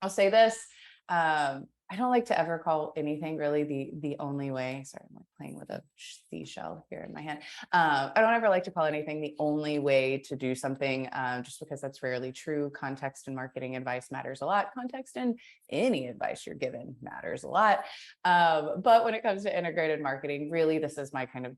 I'll say this. I don't like to ever call anything really the only way. Sorry, I'm like playing with a seashell here in my hand. I don't ever like to call anything the only way to do something, just because that's rarely true. Context and marketing advice matters a lot. Context and any advice you're given matters a lot. But when it comes to integrated marketing, really, this is my kind of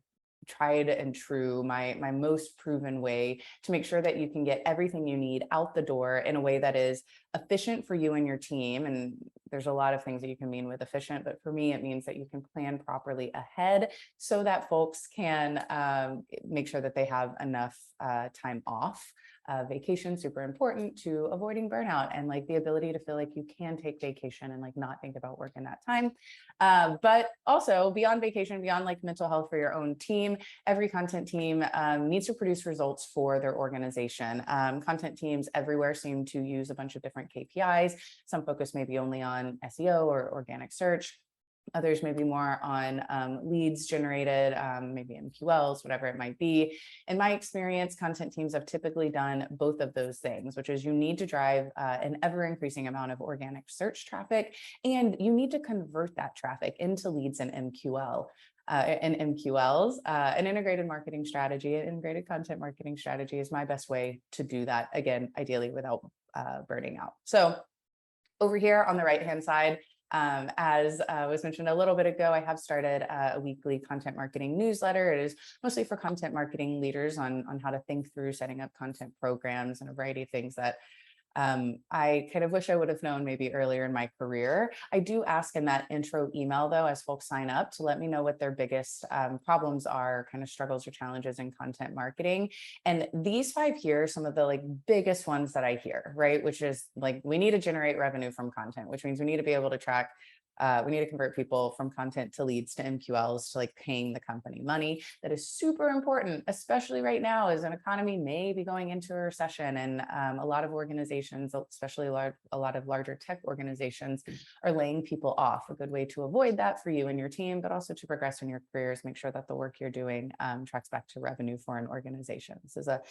tried and true, my most proven way to make sure that you can get everything you need out the door in a way that is efficient for you and your team. And there's a lot of things that you can mean with efficient, but for me, it means that you can plan properly ahead so that folks can make sure that they have enough time off. Vacation, super important to avoiding burnout and like the ability to feel like you can take vacation and like not think about work in that time. But also beyond vacation, beyond like mental health for your own team, every content team needs to produce results for their organization. Content teams everywhere seem to use a bunch of different KPIs. Some focus maybe only on SEO or organic search. Others may be more on leads generated, maybe MQLs, whatever it might be. In my experience, content teams have typically done both of those things, which is you need to drive an ever increasing amount of organic search traffic, and you need to convert that traffic into leads and MQLs. An integrated marketing strategy, an integrated content marketing strategy is my best way to do that. Again, ideally without burning out. So over here on the right-hand side, as was mentioned a little bit ago, I have started a weekly content marketing newsletter. It is mostly for content marketing leaders on how to think through setting up content programs and a variety of things that I kind of wish I would have known maybe earlier in my career. I do ask in that intro email, though, as folks sign up, to let me know what their biggest problems are, kind of struggles or challenges in content marketing. And these 5 here are some of the like biggest ones that I hear, right? Which is like, we need to generate revenue from content, which means we need to be able to track we need to convert people from content to leads to MQLs to like paying the company money. That is super important, especially right now as an economy may be going into a recession, and a lot of organizations, especially a lot of larger tech organizations, are laying people off. A good way to avoid that for you and your team, but also to progress in your careers, make sure that the work you're doing tracks back to revenue for an organization. This is a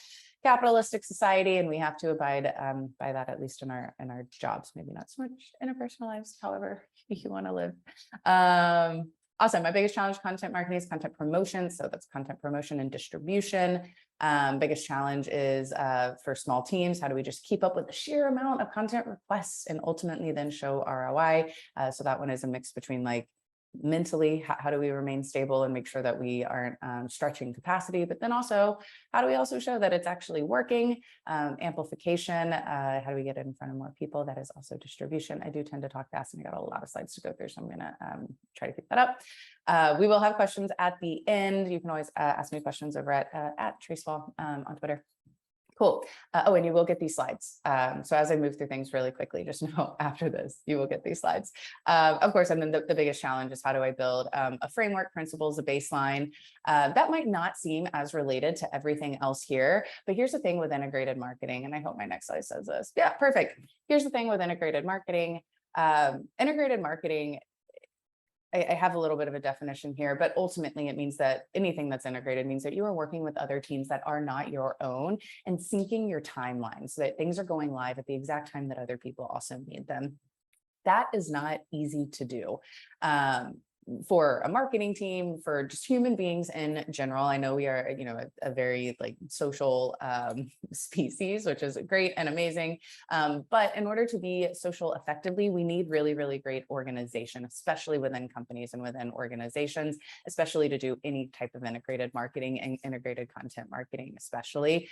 capitalistic society, and we have to abide by that, at least in our jobs. Maybe not so much in our personal lives, however you want to live. Awesome. My biggest challenge content marketing is content promotion. So that's content promotion and distribution. Biggest challenge is for small teams. How do we just keep up with the sheer amount of content requests and ultimately then show ROI? So that one is a mix between like mentally, how do we remain stable and make sure that we aren't stretching capacity, but then also, how do we also show that it's actually working? Amplification, how do we get it in front of more people? That is also distribution. I do tend to talk fast and I got a lot of slides to go through, so I'm gonna try to keep that up. We will have questions at the end. You can always ask me questions over at Tracey Wallace on Twitter. Cool. Oh, and you will get these slides. So as I move through things really quickly, just know after this, you will get these slides. Of course, and then the biggest challenge is how do I build a framework, principles, a baseline that might not seem as related to everything else here. But here's the thing with integrated marketing, and I hope my next slide says this. Yeah, perfect. Here's the thing with integrated marketing. Integrated marketing, I have a little bit of a definition here, but ultimately it means that anything that's integrated means that you are working with other teams that are not your own and syncing your timeline so that things are going live at the exact time that other people also need them. That is not easy to do. For a marketing team, for just human beings in general. I know we are, a very like social species, which is great and amazing. But in order to be social effectively, we need really, really great organization, especially within companies and within organizations, especially to do any type of integrated marketing and integrated content marketing, especially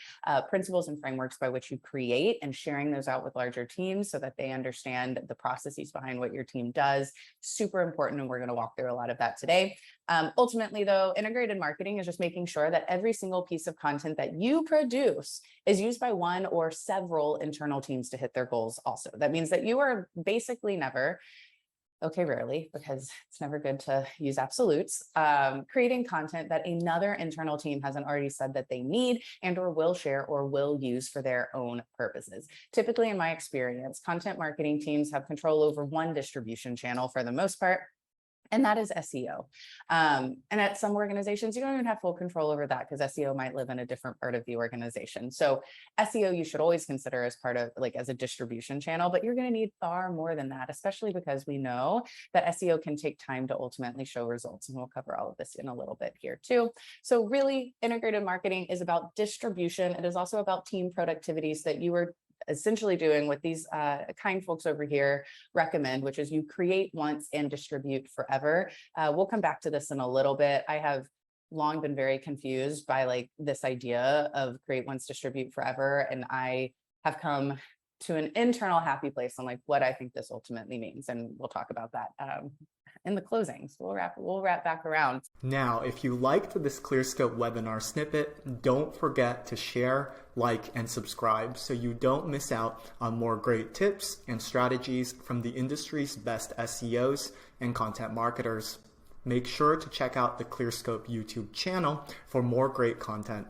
principles and frameworks by which you create and sharing those out with larger teams so that they understand the processes behind what your team does. Super important. And we're going to walk through a lot of that today. Ultimately, though, integrated marketing is just making sure that every single piece of content that you produce is used by one or several internal teams to hit their goals also. That means that you are basically never, okay, rarely, because it's never good to use absolutes, creating content that another internal team hasn't already said that they need and or will share or will use for their own purposes. Typically, in my experience, content marketing teams have control over one distribution channel for the most part. And that is SEO. And at some organizations, you don't even have full control over that because SEO might live in a different part of the organization. So SEO, you should always consider as part of like as a distribution channel, but you're going to need far more than that, especially because we know that SEO can take time to ultimately show results. And we'll cover all of this in a little bit here too. So really, integrated marketing is about distribution. It is also about team productivity so that you are essentially doing what these kind folks over here recommend, which is you create once and distribute forever. We'll come back to this in a little bit. I have long been very confused by like this idea of create once, distribute forever. And I have come to an internal happy place on like what I think this ultimately means. And we'll talk about that in the closings. We'll wrap back around. Now, if you liked this ClearScope webinar snippet, don't forget to share, like, and subscribe so you don't miss out on more great tips and strategies from the industry's best SEOs and content marketers. Make sure to check out the ClearScope YouTube channel for more great content.